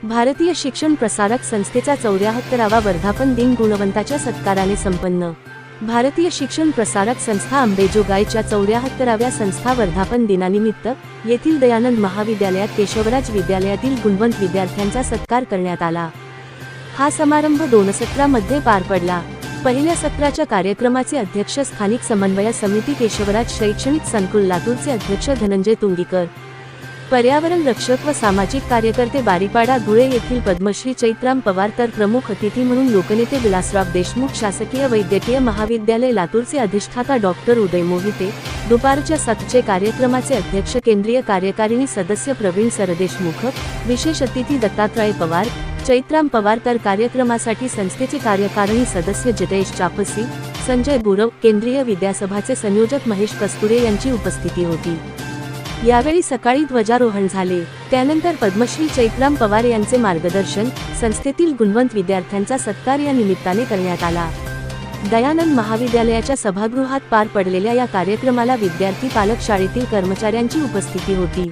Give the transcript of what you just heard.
भारतीय शिक्षण प्रसारक संस्थेचा 74वा वर्धापन दिन गुणवंताच्या सत्काराने संपन्न। भारतीय शिक्षण प्रसारक संस्था अंबेजोगाईच्या 74व्या संस्था वर्धापन दिनानिमित्त येथील दयानंद महाविद्यालयात केशवराज विद्यालयातील गुणवंत विद्यार्थ्यांचा सत्कार करण्यात आला। हा समारंभ 2 सत्रामध्ये पार पडला। पहिल्या सत्राच्या कार्यक्रमाचे अध्यक्ष स्थानिक समन्वय समिती केशवराज शैक्षणिक संकुल लातूरचे अध्यक्ष धनंजय तुंगीकर, पर्यावरण रक्षक व सामाजिक कार्यकर्ते बारीपाडा धुळे येथील पद्मश्री चैत्राम पवार तर प्रमुख अतिथी म्हणून लोकनेते विलासराव देशमुख शासकीय वैद्यकीय महाविद्यालय लातूरचे अधिष्ठाता डॉक्टर उदय मोहिते, दुपारच्या 7चे कार्यक्रमाचे अध्यक्ष केंद्रीय कार्यकारिणी सदस्य प्रवीण सरदेशमुख, विशेष अतिथी दत्तात्रय पवार, चैत्राम पवार तर कार्यक्रमासाठी संस्थेचे कार्यकारिणी सदस्य जितेश चापसी, संजय गुरव, केंद्रीय विद्यासभाचे संयोजक महेश कस्तुरे यांची उपस्थिती होती। यावेळी सकाळी ध्वजारोहण झाले। त्यानंतर पद्मश्री चैत्राम पवार यांचे मार्गदर्शन, संस्थेतील गुणवंत विद्यार्थ्यांचा सत्कार या निमित्ताने करण्यात आला। दयानंद महाविद्यालयाच्या सभागृहात पार पडलेल्या या कार्यक्रमाला विद्यार्थी पालक शाळेतील कर्मचाऱ्यांची उपस्थिती होती।